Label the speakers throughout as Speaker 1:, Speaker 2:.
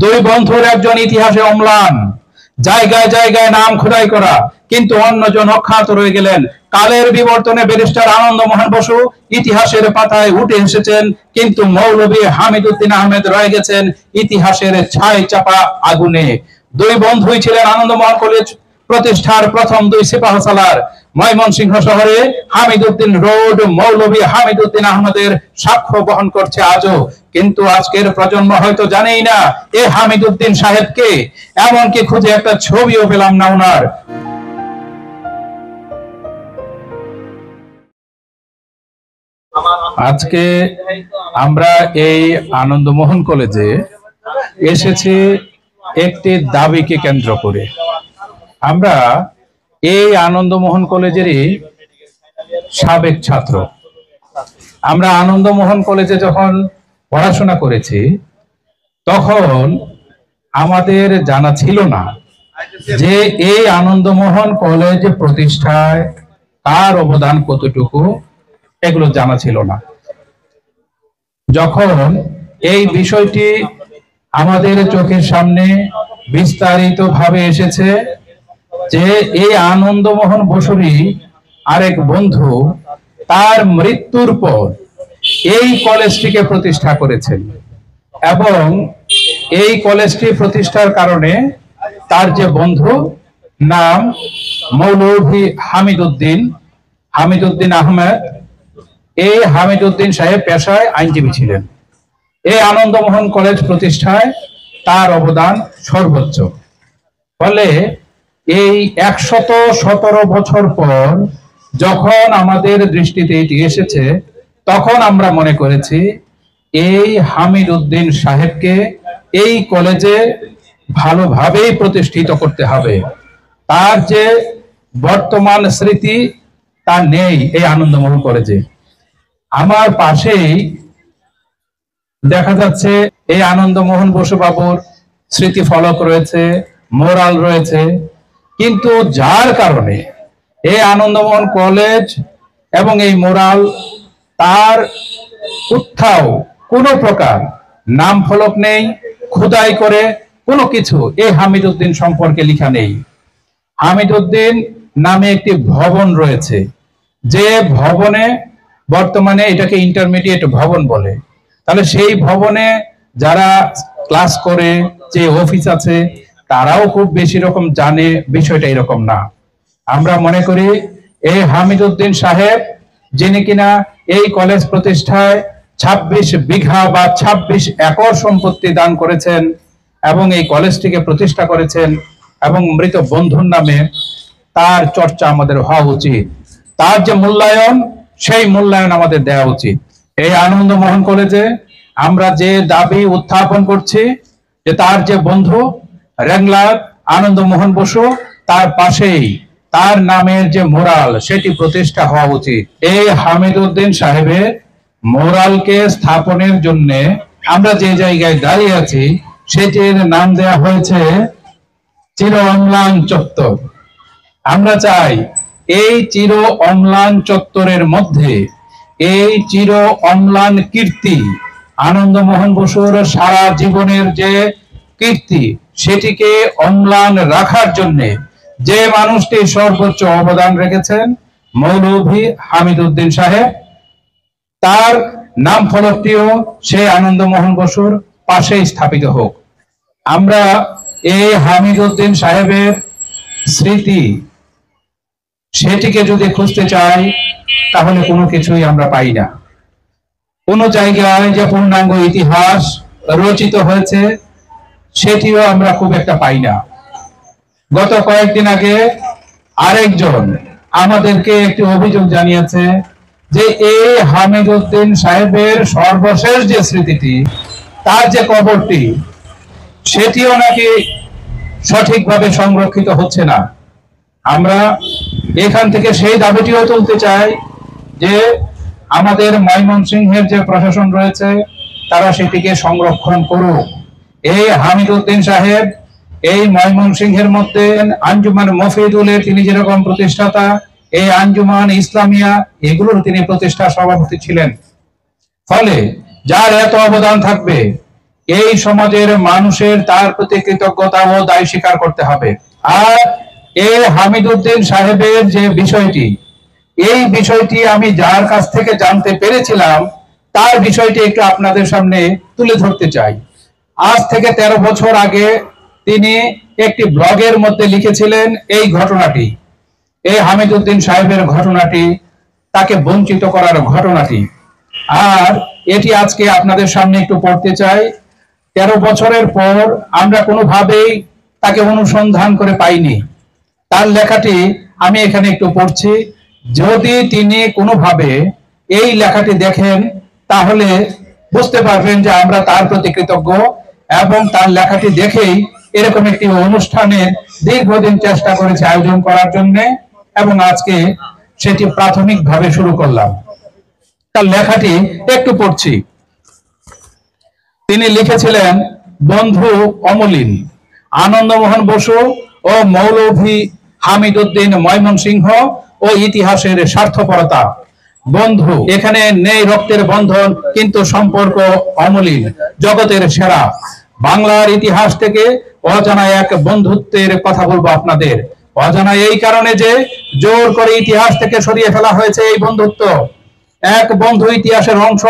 Speaker 1: দুই বন্ধুর একজন ইতিহাসে অম্লান, জায়গায় জায়গায় নাম খোদাই করা, কিন্তু অন্যজন অখ্যাত রয়ে গেলেন। কালের বিবর্তনে ব্যারিস্টার আনন্দমোহন বসু ইতিহাসের পাতায় উঠে এসেছেন, কিন্তু মৌলভী হামিদউদ্দিন আহমেদ রয়ে গেছেন ইতিহাসের ছাই চাপা আগুনে। দুই বন্ধুই ছিলেন আনন্দমোহন কলেজ প্রতিষ্ঠার প্রথম দুই সিপাহসালার। ময়মনসিংহ শহরে হামিদউদ্দিন রোড মৌলভী হামিদউদ্দিন আহমেদের সাক্ষ্য বহন করছে আজও। কিন্তু আজকের প্রজন্ম হয়তো জানেই না এ হামিদউদ্দিন সাহেবকে, এমনকি খুঁজে একটা ছবিও পেলাম না ওনার। আজকে আমরা এই আনন্দমোহন কলেজে এসেছি একটি দাবিকে কেন্দ্র করে। আমরা এই আনন্দমোহন কলেজেরই সাবেক ছাত্র। আমরা আনন্দমোহন কলেজে যখন পড়াশোনা করেছি তখন আমাদের জানা ছিল না যে এই আনন্দমোহন কলেজ প্রতিষ্ঠায় তার অবদান কতটুকু, এগুলো জানা ছিল না। যখন এই বিষয়টি আমাদের চোখের সামনে বিস্তারিত ভাবে এসেছে যে এই আনন্দমোহন বসুরই আরেক বন্ধু তার মৃত্যুর পর এই কলেজটিকে প্রতিষ্ঠা করেছেন, এবং এই কলেজটি প্রতিষ্ঠার কারণে তার যে বন্ধু নাম মৌলভী হামিদউদ্দিন আহমেদ, এই হামিদউদ্দিন সাহেব পেশায় আইনজীবী ছিলেন। এই আনন্দমোহন কলেজ প্রতিষ্ঠায় তার অবদান সর্বোচ্চ। ফলে এই 117 বছর পর যখন আমাদের দৃষ্টিতে এটি এসেছে, তখন আমরা মনে করেছি এই হামিদউদ্দিন সাহেবকে এই কলেজে ভালোভাবেই প্রতিষ্ঠিত করতে হবে। তার যে বর্তমান স্মৃতি তা নেই এই আনন্দমোহন কলেজে। আমার পাশেই দেখা যাচ্ছে এই আনন্দমোহন বসু বাবুর স্মৃতি ফলক রয়েছে, মোরাল রয়েছে, কিন্তু যার কারণে এই আনন্দমোহন কলেজ এবং এই মোরাল তার কোথাও কোনো প্রকার নাম ফলক নেই, খোদাই করে কোনো কিছু এই হামিদউদ্দিন সম্পর্কে লেখা নেই। হামিদউদ্দিন নামে একটি ভবন রয়েছে, যে ভবনে বর্তমানে এটাকে ইন্টারমিডিয়েট ভবন বলে। তাহলে সেই ভবনে যারা ক্লাস করে, যে অফিস আছে, তারাও খুব বেশি রকম জানে বিষয়টা এরকম না। আমরা মনে করি এই হামিদউদ্দিন সাহেব, যিনি কিনা এই কলেজ প্রতিষ্ঠায় 26 বিঘা বা 26 একর সম্পত্তি দান করেছেন এবং এই কলেজটিকে প্রতিষ্ঠা করেছেন, এবং মৃত বন্ধুর নামে তার চর্চা আমাদের হওয়া উচিত। তার যে মূল্যায়ন, সেই মূল্যায়ন আমাদের দেওয়া উচিত। এই আনন্দমোহন কলেজে আমরা যে দাবি উত্থাপন করছি যে তার যে বন্ধু রেংলার আনন্দমোহন বসু, তার পাশেই তার নামের যে মোরাল, সেটি প্রতিষ্ঠা হওয়া উচিত। এই হামিদউদ্দিন সাহেবের মোরালকে স্থাপনের জন্য আমরা যে জায়গায় দাঁড়িয়ে আছি সেটির নাম দেয়া হয়েছে চির অম্লান চত্বর। আমরা চাই এই চির অম্লান চত্বরের মধ্যে এই চির অম্লান কীর্তি, আনন্দমোহন বসুর সারা জীবনের যে কীর্তি, সেটিকে অম্লান রাখার জন্য যে মানুষটি সর্বোচ্চ অবদান রেখেছেন মৌলভী হামিদউদ্দিন সাহেব, তার নাম ফলকটিও সেই আনন্দমোহন বসুর পাশেই স্থাপিত হোক। আমরা এই হামিদউদ্দিন সাহেবের স্মৃতি, সেটিকে যদি খুঁজতে চাই তাহলে কোনো কিছুই আমরা পাই না। কোনো জায়গায় যে পূর্ণাঙ্গ ইতিহাস রচিত হয়েছে সেটিও আমরা খুব একটা পাই না। গত কয়েকদিন আগে আরেকজন আমাদেরকে একটি অভিযোগ জানিয়েছে যে এই হামিদউদ্দিন সাহেবের সর্বশেষ যে স্মৃতিটি, তার যে কবরটি, সেটিও নাকি সঠিকভাবে সংরক্ষিত হচ্ছে না। আমরা এখান থেকে সেই দাবিটিও তুলতে চাই যে আমাদের ময়মনসিংহের যে প্রশাসন রয়েছে তারা সেটিকে সংরক্ষণ করুক। এই হামিদউদ্দিন সাহেব এই ময়মনসিংহের মধ্যে আঞ্জুমান মফিদুলের তিনি যেরকম প্রতিষ্ঠাতা, এই আঞ্জুমান ইসলামিয়া এগুলোর তিনি প্রতিষ্ঠা সভাপতি ছিলেন। ফলে যার এত অবদান থাকবে, এই সমাজের মানুষের তার প্রতি কৃতজ্ঞতা ও দায় স্বীকার করতে হবে। আর এই হামিদউদ্দিন সাহেবের যে বিষয়টি, এই বিষয়টি আমি যার কাছ থেকে জানতে পেরেছিলাম তার বিষয়টি একটু আপনাদের সামনে তুলে ধরতে চাই। আজ থেকে 13 বছর আগে তিনি একটি ব্লগের মধ্যে লিখেছিলেন এই ঘটনাটি, এই হামিদউদ্দিন সাহেবের ঘটনাটি, তাকে বঞ্চিত করার ঘটনাটি। আর এটি আজকে আপনাদের সামনে একটু পড়তে চাই। 13 বছরের পর আমরা কোনোভাবেই তাকে অনুসন্ধান করে পাইনি। তার লেখাটি আমি এখানে একটু পড়ছি। যদি তিনি কোনোভাবে এই লেখাটি দেখেন তাহলে বুঝতে পারবেন যে আমরা তার প্রতি কৃতজ্ঞ, এবং তার লেখাটি দেখেই এরকম একটি অনুষ্ঠানে দীর্ঘদিন চেষ্টা করেছে আয়োজন করার জন্য, এবং আজকে সেটি প্রাথমিকভাবে শুরু করলাম। তার লেখাটি একটু পড়ছি। তিনি লিখেছিলেন, বন্ধু অমলিন, আনন্দমোহন বসু ও মৌলভী হামিদউদ্দিন ময়মনসিংহ ও ইতিহাসের স্বার্থপরতা। বন্ধু, এখানে নেই রক্তের বন্ধন, কিন্তু সম্পর্ক অমলিন, জগতের সেরা। বাংলার ইতিহাস থেকে অজানা এক বন্ধুত্বের কথা বলবো আপনাদের। অজানা এই কারণে যে জোর করে ইতিহাস থেকে সরিয়ে ফেলা হয়েছে এই বন্ধুত্ব। এক বন্ধু ইতিহাসের অংশ,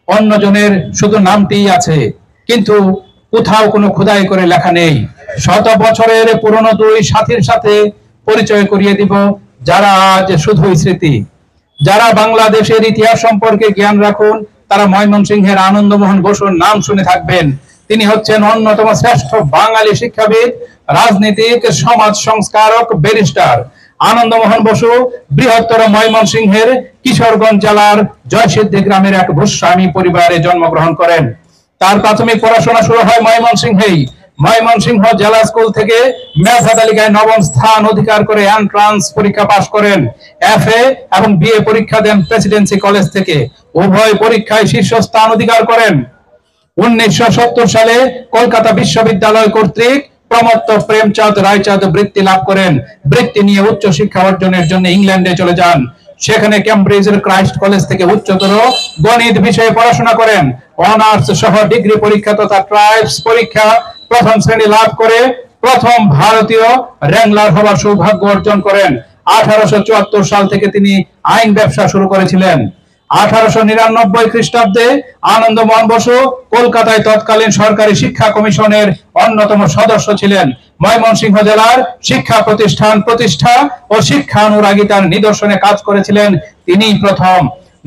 Speaker 1: অন্যজনের শুধু নামটিই আছে, কিন্তু কোথাও কোনো খোদাই করে লেখা নেই। শত বছরের পুরনো দুই সাথীর সাথে পরিচয় করিয়ে দিব, যারা আজ শুধুই স্মৃতি। যারা বাংলাদেশের ইতিহাস সম্পর্কে জ্ঞান রাখুন তারা ময়মনসিংহের আনন্দমোহন বসুর নাম শুনে থাকবেন। তিনি হচ্ছেন অন্যতম শ্রেষ্ঠ বাঙালি শিক্ষাবিদ, রাজনীতিক, সমাজ সংস্কারক, ব্যারিস্টার। আনন্দমোহন বসু বৃহত্তর ময়মনসিংহের কিশোরগঞ্জ জেলার জয়সিদ্ধি গ্রামের এক ভূস্বামী পরিবারে জন্মগ্রহণ করেন। তার প্রাথমিক পড়াশোনা শুরু হয় ময়মনসিংহেই। ময়মনসিংহ জেলা স্কুল থেকে মেধা তালিকায় 9ম স্থান অধিকার করে এন্ট্রান্স পরীক্ষা পাশ করেন। এফএ এবং বিএ পরীক্ষা দেন প্রেসিডেন্সি কলেজ থেকে। উভয় পরীক্ষায় শীর্ষস্থান অধিকার করেন। 1970 সালে কলকাতা বিশ্ববিদ্যালয় কর্তৃক প্রমত্ত প্রেমচাঁদ রায়চাঁদ বৃত্তি লাভ করেন। বৃত্তি নিয়ে উচ্চ শিক্ষা অর্জনের জন্য ইংল্যান্ডে চলে যান। সেখানে ক্যামব্রিজের ক্রাইস্ট কলেজ থেকে উচ্চতর গণিত বিষয়ে পড়াশোনা করেন। অনার্স সহ ডিগ্রি পরীক্ষা তথা ট্রাইবস পরীক্ষা প্রথম শ্রেণী লাভ করে প্রথম ভারতীয় র্যাংলার হওয়ার সৌভাগ্য অর্জন করেন। 1874 সাল থেকে তিনি আইন ব্যবসা শুরু করেছিলেন। 1899 খ্রিস্টাব্দে আনন্দমোহন বসু কলকাতায় তৎকালীন সরকারি শিক্ষা কমিশনের অন্যতম সদস্য ছিলেন। ময়মনসিংহ জেলার শিক্ষা প্রতিষ্ঠান প্রতিষ্ঠা ও শিক্ষা অনুরাগিতার নিদর্শনে কাজ করেছিলেন তিনি প্রথম।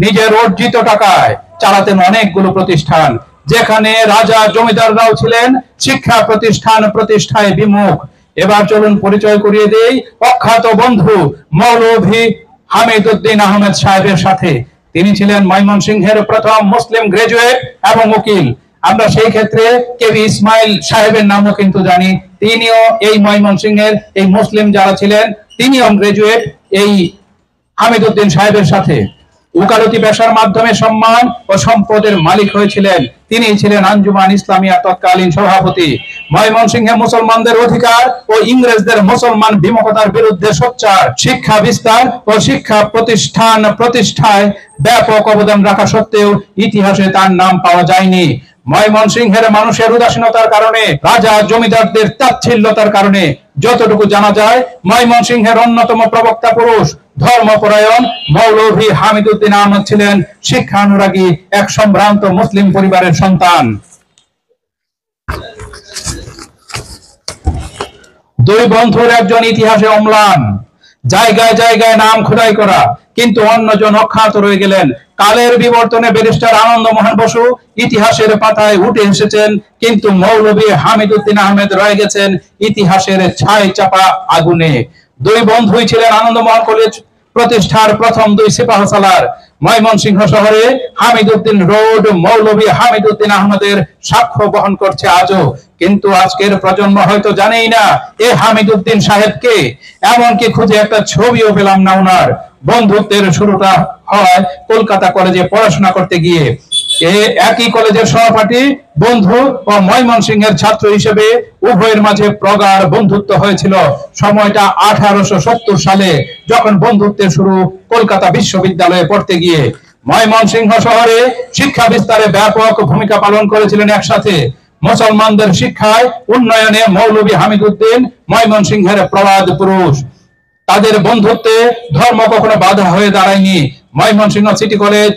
Speaker 1: নিজের অর্জিত টাকায় চালাতেন অনেকগুলো প্রতিষ্ঠান, যেখানে রাজা জমিদাররাও ছিলেন শিক্ষা প্রতিষ্ঠান প্রতিষ্ঠায় বিমুখ। এবার চলুন পরিচয় করিয়ে দেই অখ্যাত বন্ধু মৌলভী হামিদউদ্দিন আহমেদ সাহেবের সাথে। তিনি ছিলেন ময়মনসিংহের প্রথম মুসলিম গ্রাজুয়েট এবং উকিল। আমরা সেই ক্ষেত্রে কেবি ইসমাইল সাহেবের নামও কিন্তু জানি। তিনিও এই ময়মনসিংহের এই মুসলিম যারা ছিলেন তিনিও গ্রাজুয়েট এই হামিদউদ্দিন সাহেবের সাথে। উকালতি পেশার মাধ্যমে সম্মান ও সম্পদের মালিক হয়েছিলেন। তিনি ছিলেন আঞ্জুমান ইসলামিয়া তৎকালীন সভাপতি। ময়মনসিংহে মুসলমানদের অধিকার ও ইংরেজদের মুসলমান বিমুখতার বিরুদ্ধে সোচ্চার। শিক্ষা বিস্তার ও শিক্ষা প্রতিষ্ঠান প্রতিষ্ঠায় ব্যাপক অবদান রাখা সত্ত্বেও ইতিহাসে তার নাম পাওয়া যায়নি। ময়মনসিংহের মানুষের উদাসীনতার কারণে, রাজা জমিদারদের তাচ্ছিল্যতার কারণে যতটুকু জানা যায়, ময়মনসিংহের অন্যতম প্রবক্তা পুরুষ ধর্মপরায়ণ মৌলভী হামিদউদ্দিন আহমদ ছিলেন শিক্ষানুরাগী এক সম্ভ্রান্ত মুসলিম পরিবারের সন্তান। দুই বন্ধুর একজন ইতিহাসে অম্লান, জায়গায় জায়গায় নাম খোদাই করা, কিন্তু অন্যজন অখ্যাত রয়ে গেলেন। কালের বিবর্তনে ব্যারিস্টার আনন্দমোহন বসু ইতিহাসের পাতায় উঠে এসেছেন, কিন্তু মৌলভী হামিদউদ্দিন আহমেদ রয়ে গেছেন ইতিহাসের ছাই চাপা আগুনে। দুই বন্ধুই ছিলেন আনন্দমোহন কলেজ প্রতিষ্ঠার প্রথম দুই সিপাহসালার। ময়মনসিংহ শহরে হামিদউদ্দিন রোড মৌলভী হামিদউদ্দিন আহমেদের সাক্ষ্য বহন করছে আজও। কিন্তু আজকের প্রজন্ম হয়তো জানেই না এ হামিদউদ্দিন সাহেবকে, এমনকি খুঁজে একটা ছবিও পেলাম না ওনার। বন্ধুত্বের শুরুটা হয় কলকাতা কলেজে পড়াশোনা করতে গিয়ে। একই কলেজের সহপাঠী, বন্ধু ও ময়মনসিংহের ছাত্র হিসেবে উভয়ের মাঝে প্রগাঢ় বন্ধুত্ব হয়েছিল। সময়টা 1870 সালে, যখন বন্ধুত্বের শুরু কলকাতা বিশ্ববিদ্যালয়ে পড়তে গিয়ে। ময়মনসিংহ শহরে শিক্ষা বিস্তারে ব্যাপক ভূমিকা পালন করেছিলেন। একসাথে মুসলমানদের শিক্ষায় উন্নয়নে মৌলভী হামিদউদ্দিন ময়মনসিংহের প্রবাদ পুরুষ। তাদের বন্ধুত্বে ধর্ম কখনো বাধা হয়ে দাঁড়ায়নি। Mymensingh city college